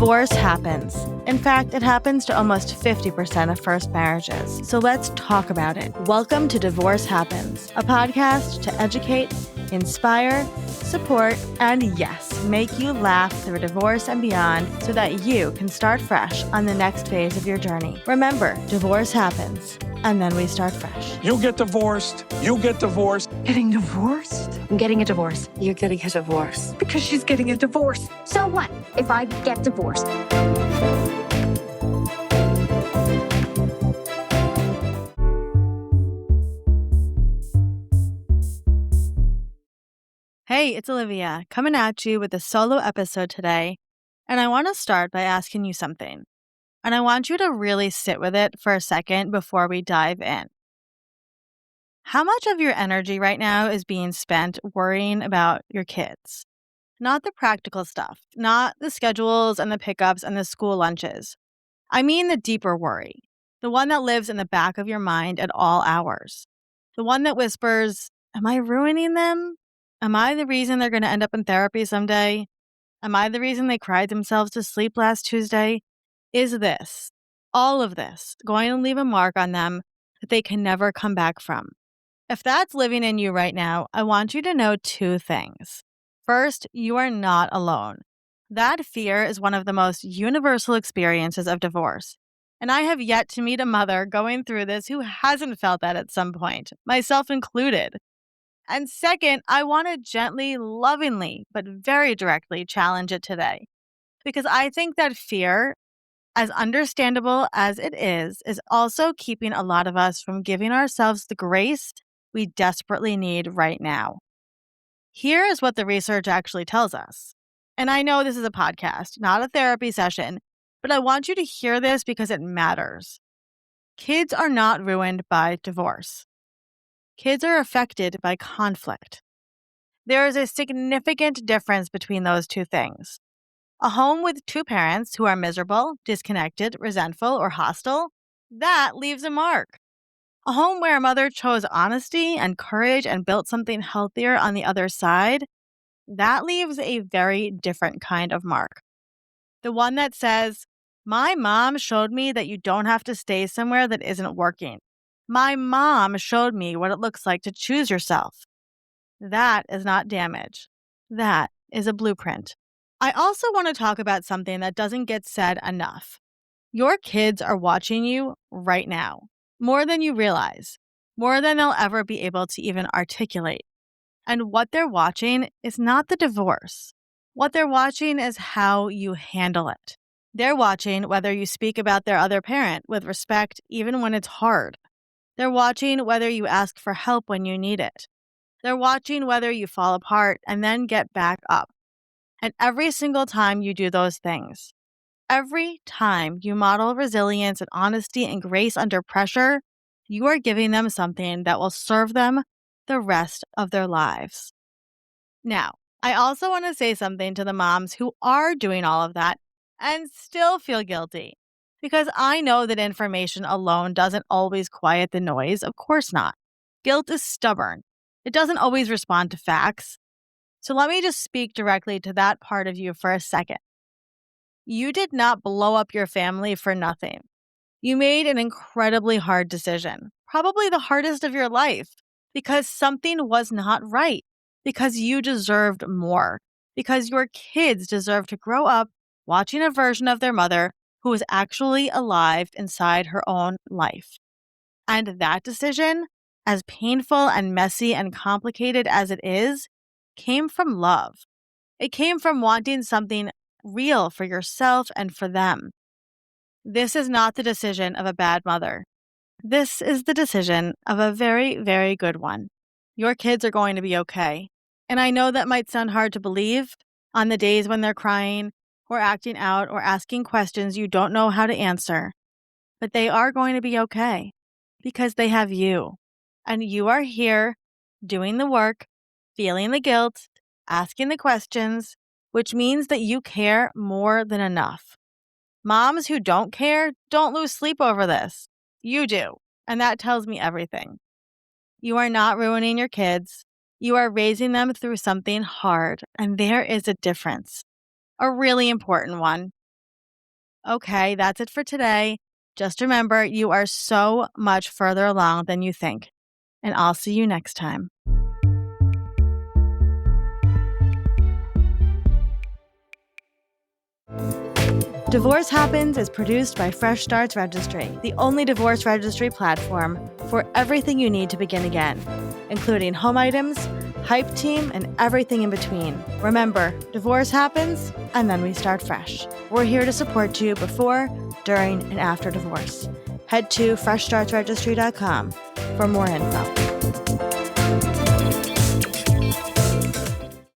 Divorce happens. In fact, it happens to almost 50% of first marriages. So let's talk about it. Welcome to Divorce Happens, a podcast to educate, inspire, support, and yes, make you laugh through divorce and beyond so that you can start fresh on the next phase of your journey. Remember, divorce happens, and then we start fresh. You get divorced. You get divorced. Getting divorced? I'm getting a divorce. You're getting a divorce. Because she's getting a divorce. So what if I get divorced? Hey, it's Olivia, coming at you with a solo episode today, and I want to start by asking you something. And I want you to really sit with it for a second before we dive in. How much of your energy right now is being spent worrying about your kids? Not the practical stuff, not the schedules and the pickups and the school lunches. I mean the deeper worry, the one that lives in the back of your mind at all hours. The one that whispers, am I ruining them? Am I the reason they're going to end up in therapy someday? Am I the reason they cried themselves to sleep last Tuesday? Is this, all of this, going to leave a mark on them that they can never come back from? If that's living in you right now, I want you to know two things. First, you are not alone. That fear is one of the most universal experiences of divorce. And I have yet to meet a mother going through this who hasn't felt that at some point, myself included. And second, I want to gently, lovingly, but very directly challenge it today. Because I think that fear, as understandable as it is also keeping a lot of us from giving ourselves the grace we desperately need right now. Here is what the research actually tells us. And I know this is a podcast, not a therapy session, but I want you to hear this because it matters. Kids are not ruined by divorce. Kids are affected by conflict. There is a significant difference between those two things. A home with two parents who are miserable, disconnected, resentful, or hostile, that leaves a mark. A home where a mother chose honesty and courage and built something healthier on the other side, that leaves a very different kind of mark. The one that says, my mom showed me that you don't have to stay somewhere that isn't working. My mom showed me what it looks like to choose yourself. That is not damage. That is a blueprint. I also want to talk about something that doesn't get said enough. Your kids are watching you right now, more than you realize, more than they'll ever be able to even articulate. And what they're watching is not the divorce. What they're watching is how you handle it. They're watching whether you speak about their other parent with respect, even when it's hard. They're watching whether you ask for help when you need it. They're watching whether you fall apart and then get back up. And every single time you do those things, every time you model resilience and honesty and grace under pressure, you are giving them something that will serve them the rest of their lives. Now, I also want to say something to the moms who are doing all of that and still feel guilty. Because I know that information alone doesn't always quiet the noise. Of course not. Guilt is stubborn. It doesn't always respond to facts. So let me just speak directly to that part of you for a second. You did not blow up your family for nothing. You made an incredibly hard decision, probably the hardest of your life, because something was not right, because you deserved more, because your kids deserve to grow up watching a version of their mother who is actually alive inside her own life. And that decision, as painful and messy and complicated as it is, came from love. It came from wanting something real for yourself and for them. This is not the decision of a bad mother. This is the decision of a very, very good one. Your kids are going to be okay. And I know that might sound hard to believe on the days when they're crying or acting out or asking questions you don't know how to answer. But they are going to be okay because they have you. And you are here doing the work, feeling the guilt, asking the questions, which means that you care more than enough. Moms who don't care don't lose sleep over this. You do. And that tells me everything. You are not ruining your kids. You are raising them through something hard. And there is a difference. A really important one. Okay, that's it for today. Just remember, you are so much further along than you think. And I'll see you next time. Divorce Happens is produced by Fresh Starts Registry, the only divorce registry platform for everything you need to begin again, including home items, hype team, and everything in between. Remember, divorce happens, and then we start fresh. We're here to support you before, during, and after divorce. Head to freshstartsregistry.com for more info.